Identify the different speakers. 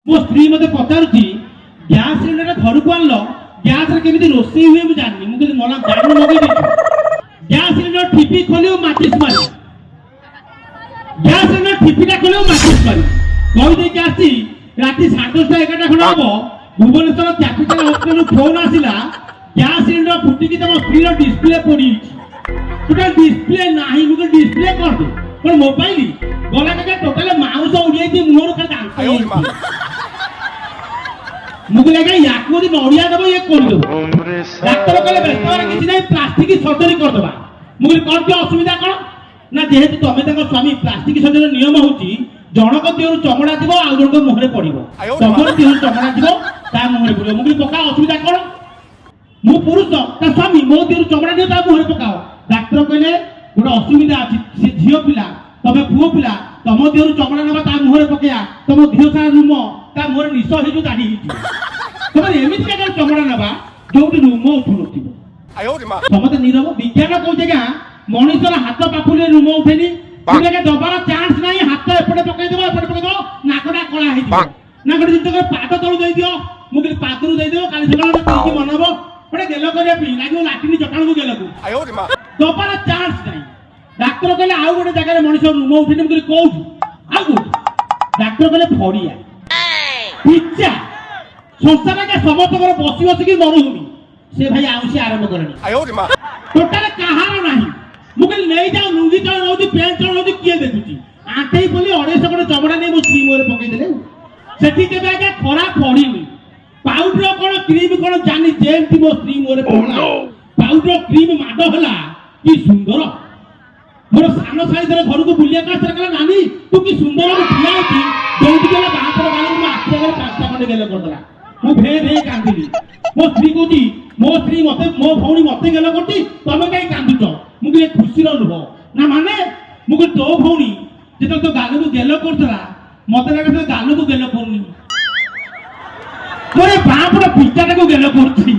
Speaker 1: ମୋ ସ୍ତ୍ରୀ ମତେ ପଚାରୁଛି ଗ୍ୟାସ୍ ସିଲିଣ୍ଡର ଘରକୁ ଆଣିଲ ଗ୍ୟାସ୍ ରେ କେମିତି ରୋଷେଇ ହୁଏ ମୁଁ ଜାଣିନି। ମୁଁ କହିଲି ମଲା ଜାଣିନି ମଗେଇ ଦେଇଛି। ଗ୍ୟାସ୍ ସିଲିଣ୍ଡର ଠିପି ଖୋଲିବ ମାଚିସ୍ ମାରି, ଗ୍ୟାସ୍ ସିଲିଣ୍ଡର ଠିପିଟା ଖୋଲିବ ମାଚିସ୍ ମାରି କହିଦେଇକି ଆସିଛି। ରାତି 10:30 11ଟା ଖଣ୍ଡେ ହବ ଭୁବନେଶ୍ୱର କ୍ୟାପିଟାଲ ହସ୍ପିଟାଲରୁ ଫୋନ୍ ଆସିଲା ଗ୍ୟାସ୍ ସିଲିଣ୍ଡର ଫୁଟିକି ତମ ସ୍ତ୍ରୀର ଡିସପ୍ଲେ ପୋଡ଼ିଯାଇଛି। ଟୋଟାଲ ଡିସପ୍ଲେ ନାହିଁ। ମୁଁ କହିଲି ଡିସପ୍ଲେ କଣ କଣ ମୋବାଇଲ ଗଲା କାକା ଟୋଟାଲ ମାଉସ ଉଡ଼ିଯାଇଛି ମୁହଁରୁ ଖାଲି ଦାନ୍ତ ହେଇଯାଇଛି। ମୁଁ କହିଲି ଆଜ୍ଞା ୟାକୁ ଯଦି ନଡ଼ିଆ ଦେବ ଇଏ କରିଦେବ। ଡାକ୍ତର କହିଲେ ବ୍ୟସ୍ତ ହବାର କିଛି ନାହିଁ ପ୍ଲାଷ୍ଟିକ ସର୍ଜରୀ କରିଦେବା। ମୁଁ କହିଲି କଣ କି ଅସୁବିଧା କଣ ନା ଯେହେତୁ ତମେ ତାଙ୍କ ସ୍ୱାମୀ ପ୍ଲାଷ୍ଟିକ ସର୍ଜରୀର ନିୟମ ହଉଛି ଜଣକ ଦେହରୁ ଚମଡ଼ା ଯିବ ଆଉ ଜଣଙ୍କ ମୁହଁରେ ପଡ଼ିବ। ତମର ଦେହରୁ ଚମଡ଼ା ଯିବ ତା ମୁହଁରେ ପଡ଼ିବ। ମୁଁ କହିଲି ପକା ଅସୁବିଧା କଣ? ମୁଁ ପୁରୁଷ ତା ସ୍ୱାମୀ ମୋ ଦେହରୁ ଚମଡ଼ା ଯିବ ତା ମୁହଁରେ ପକାଅ। ଡାକ୍ତର କହିଲେ ଗୋଟେ ଅସୁବିଧା ଅଛି ସେ ଝିଅ ପିଲା ତମେ ପୁଅ ପିଲା ତମ ଦେହରୁ ଚମଡ଼ା ନେବା ତା ମୁହଁରେ ପକେଇବା ତମ ଦେହ ସାରା ରୁମ ତା ମୁହଁରେ ନିଶ ହେଇଯିବ ଦାଢ଼ି ହେଇଯିବ। ତମେ ଏମିତି ଜାଗାରେ ଚମଡ଼ା ନେବା ଯୋଉଠି ରୁମ ଉଠୁନଥିବ। ସମସ୍ତେ ନିରବ। ବିଜ୍ଞାନ କହୁଛି ଆଜ୍ଞା ମଣିଷର ହାତ ପାପୁଲିରେ ରୁମ ଉଠେନି। ଦବାର ଚାନ୍ସ ନାହିଁ। ହାତ ଏପଟେ ପକେଇଦେବ ଏପଟେ ପକେଇଦେବ ନାକଟା କଳା ହେଇଯିବ। ନା ଗୋଟେ ଜିନିଷ ପାଦ ତଳୁ ଦେଇଦିଅ। ମୁଁ କହିଲି ପାଦରୁ ଦେଇଦେବ କାଲି ସକାଳେ ପିଇକି ମନ ହବ ଗୋଟେ ଗେଲ କରିବା ପାଇଁ ଲାଗିବ ଲାଟିନି ଚଟାଣକୁ ଗେଲକୁ ଦବାର ଚାନ୍ସ ନାହିଁ। ଡାକ୍ତର କହିଲେ ଆଉ ଗୋଟେ ଜାଗାରେ ମଣିଷ ରୁମ ଉଠେନି। ମୁଁ କହିଲି କୋଉଠି ଆଉ କୋଉଠି? ଡାକ୍ତର କହିଲେ ଫଡିଆ ପିଚା ସଂସାର ସମସ୍ତଙ୍କର ବସି ବସିକି ମରୁଭୂମି ସେ ଭାଇ ଆଉ ସେ ଆରମ୍ଭ କରେନି ଟୋଟାଲ କାହାର ନାହିଁ। ମୁଁ କହିଲି ନେଇଯାଉ ଲୁଙ୍ଗି ଚଳ ନଉଛି ପ୍ୟାଣ୍ଟ ଚଳ ନଉଛି କିଏ ଦେଖୁଛି ଆଣ୍ଠେଇ ବୋଲି 250 ଖଣ୍ଡେ ଚମଡ଼ା ନେଇ ମୋ ସ୍ତ୍ରୀ ମୁହଁରେ ପକେଇଦେଲେ। ସେଠି କେବେ ଆଜ୍ଞା ଖରା ପଡିନି। ପାଉଡର କଣ କ୍ରିମ କଣ ଜାନି ଯେମିତି ମୋ ସ୍ତ୍ରୀ ମୁହଁରେ ପଡିଲା ପାଉଡର କ୍ରିମ ମାଡ ହେଲା କି ସୁନ୍ଦର। ମୋର ସାନ ସାହି ଧରେ ଘରକୁ ବୁଲିବାକୁ ଆସିଲା କହିଲା ନାନୀ ତୁ କି ସୁନ୍ଦର ମୁଁ ଠିଆ ହେଇଛି ଦୌଡ଼ି ଗଲା ବାହାପର ଗାଲକୁ ମୋ ଆଖି ଆଗରେ 5ଟା ଖଣ୍ଡେ ଗେଲ କରିଦେଲା। ମୁଁ ଭେ ଭେ କାନ୍ଦିଲି। ମୋ ସ୍ତ୍ରୀ କହୁଛି ମୋ ସ୍ତ୍ରୀ ମତେ ମୋ ଭଉଣୀ ମତେ ଗେଲ କରୁଛି ତମେ କାହିଁ କାନ୍ଦୁଛ? ମୁଁ କହିଲି ଖୁସିର ଲୁହ ନା ମାନେ ମୁଁ କହିଲି ତୋ ଭଉଣୀ ଯେତେବେଳେ ତୋ ଗାଲକୁ ଗେଲ କରୁଥିଲା ମତେ ଲାଗେ ସେ ଗାଲକୁ ଗେଲ କରୁନି ମୋର ବାହାପର ପିଚାଟାକୁ ଗେଲ କରୁଛି।